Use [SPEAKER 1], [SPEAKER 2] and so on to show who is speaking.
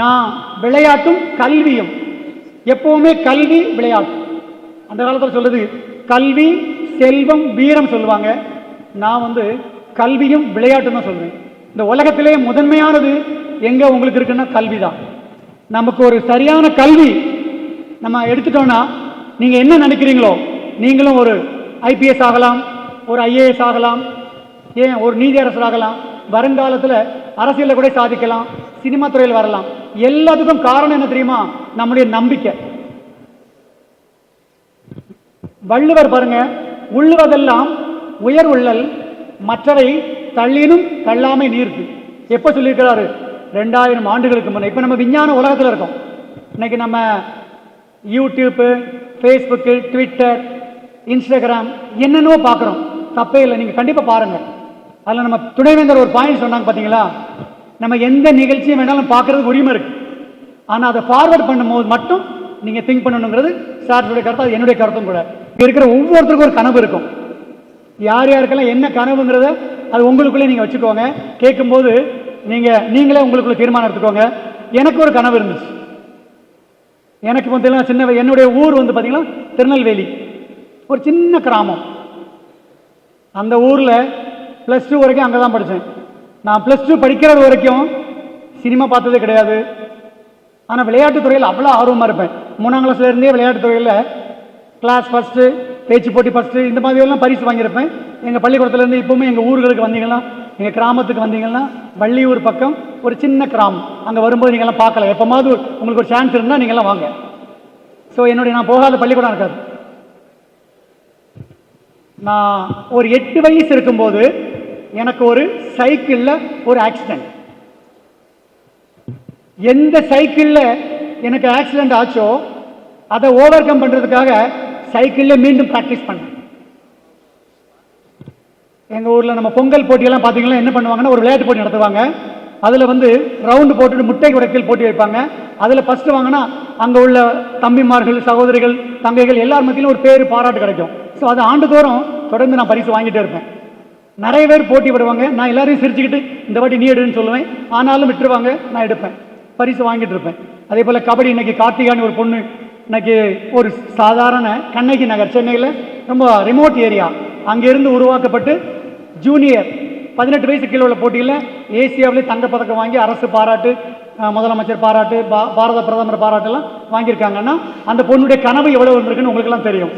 [SPEAKER 1] நான் விளையாட்டும் கல்வியும், எப்பவுமே கல்வி விளையாட்டு. அந்த காலத்தில் சொல்லுது கல்வி செல்வம் வீரம் சொல்லுவாங்க. நான் கல்வியும் விளையாட்டும் தான் சொல்றேன். இந்த உலகத்திலே முதன்மையானது எங்க உங்களுக்கு இருக்குன்னா கல்வி தான். நமக்கு ஒரு சரியான கல்வி நம்ம எடுத்துட்டோம்னா நீங்க என்ன நினைக்கிறீங்களோ, நீங்களும் ஒரு IPS ஆகலாம், ஒரு IAS ஆகலாம், ஏன் ஒரு நீதியரசர் ஆகலாம், வருங்காலத்தில் அரசியலில் கூட சாதிக்கலாம், சினிமா துறையில் வரலாம். எல்லாத்துக்கும் காரணம் என்ன தெரியுமா? நம்முடைய நம்பிக்கை. வள்ளுவர் பாருங்க, உள்ளுவதெல்லாம் உயர் உள்ளல், மற்றவை தள்ளினும் தள்ளாமை நீர்க்கு. எப்போ சொல்லியிருக்கிறாரு? 2000 ஆண்டுகளுக்கு முன்னே. இப்போ நம்ம விஞ்ஞான உலகத்தில் இருக்கோம். இன்னைக்கு நம்ம யூடியூப்பு, ஃபேஸ்புக்கு, ட்விட்டர், இன்ஸ்டாகிராம் என்னென்னவோ பார்க்குறோம். தப்பே இல்லை, நீங்கள் கண்டிப்பாக பாருங்கள். அதில் நம்ம துணைவேந்தர் ஒரு பாயிண்ட் சொன்னாங்க பார்த்தீங்களா, நம்ம எந்த நிகழ்ச்சியும் வேணாலும் பார்க்குறதுக்கு உரிமை இருக்குது. ஆனால் அதை ஃபார்வர்ட் பண்ணும்போது மட்டும் நீங்கள் திங்க் பண்ணணுங்கிறது சார்ஸுடைய கருத்து, அது என்னுடைய கருத்தும் கூட. இருக்கிற ஒவ்வொருத்தருக்கும் ஒரு கனவு இருக்கும். யார் யாருக்கெல்லாம் என்ன கனவுங்கிறத அது உங்களுக்குள்ளே நீங்கள் வச்சுக்கோங்க. கேட்கும்போது நீங்களே உங்களுக்குள்ள தீர்மானம் எடுத்துக்கோங்க. எனக்கு ஒரு கனவு இருந்துச்சு. எனக்கு சின்ன என்னுடைய ஊர் பார்த்தீங்கன்னா திருநெல்வேலி, ஒரு சின்ன கிராமம். அந்த ஊரில் +2 வரைக்கும் அங்கே தான் படித்தேன். நான் +2 படிக்கிறது வரைக்கும் சினிமா பார்த்ததே கிடையாது. ஆனால் விளையாட்டுத்துறையில் அவ்வளோ ஆர்வமாக இருப்பேன். 3ஆம் கிளாஸ்லேருந்தே விளையாட்டுத்துறையில் கிளாஸ் ஃபஸ்ட்டு, பேச்சு போட்டி ஃபஸ்ட்டு, இந்த மாதிரியெல்லாம் பரிசு வாங்கியிருப்பேன். எங்கள் பள்ளிக்கூடத்துலேருந்து இப்போவுமே எங்கள் ஊர்களுக்கு வந்தீங்கன்னா, எங்கள் கிராமத்துக்கு வந்தீங்கன்னா, வள்ளியூர் பக்கம் ஒரு சின்ன கிராமம், அங்கே வரும்போது நீங்கள்லாம் பார்க்கலாம். எப்போமாவது உங்களுக்கு ஒரு சான்ஸ் இருந்தால் நீங்கள்லாம் வாங்க. ஸோ நான் போகாத பள்ளிக்கூடம் இருக்காது. நான் ஒரு 8 வயசு இருக்கும்போது எனக்கு ஒரு சைக்கிளில் ஒரு ஆக்சிடென்ட். எந்த சைக்கிளில் எனக்கு ஆக்சிடென்ட் ஆச்சோ அதை ஓவர் கம் பண்ணுறதுக்காக சைக்கிளில் மீண்டும் ப்ராக்டிஸ் பண்ணேன். எங்கள் ஊரில் நம்ம பொங்கல் போட்டியெல்லாம் பார்த்தீங்கன்னா என்ன பண்ணுவாங்கன்னா, ஒரு விளையாட்டு போட்டி நடத்துவாங்க. அதில் ரவுண்டு போட்டுட்டு முட்டை உடைக்கல் போட்டி வைப்பாங்க. அதில் ஃபஸ்ட்டு வாங்கினா அங்கே உள்ள தம்பிமார்கள், சகோதரிகள், தங்கைகள் எல்லார் மத்தியிலும் ஒரு பேர் பாராட்டு கிடைக்கும். ஸோ அது ஆண்டுதோறும் தொடர்ந்து நான் பரிசு வாங்கிட்டே இருப்பேன். நிறைய பேர் போட்டி விடுவாங்க. நான் எல்லாரையும் சிரிச்சுக்கிட்டு இந்த வாட்டி நீ எடுன்னு சொல்லுவேன். ஆனாலும் விட்டுருவாங்க, நான் எடுப்பேன், பரிசு வாங்கிட்டு இருப்பேன். அதே போல் கபடி, இன்னைக்கு கார்த்திகான்னு ஒரு பொண்ணு, இன்னைக்கு ஒரு சாதாரண கண்ணகி நகர், சென்னையில் ரொம்ப ரிமோட் ஏரியா, அங்கேருந்து உருவாக்கப்பட்டு ஜூனியர் 18 வயசு கீழே உள்ள போட்டியில் ஏசியாவிலே தங்கப்பதக்கம் வாங்கி அரசு பாராட்டு, முதலமைச்சர் பாராட்டு, பாரத பிரதமர் பாராட்டெல்லாம் வாங்கியிருக்காங்கன்னா அந்த பொண்ணுடைய கனவு எவ்வளோ இருக்குன்னு உங்களுக்கெல்லாம் தெரியும்.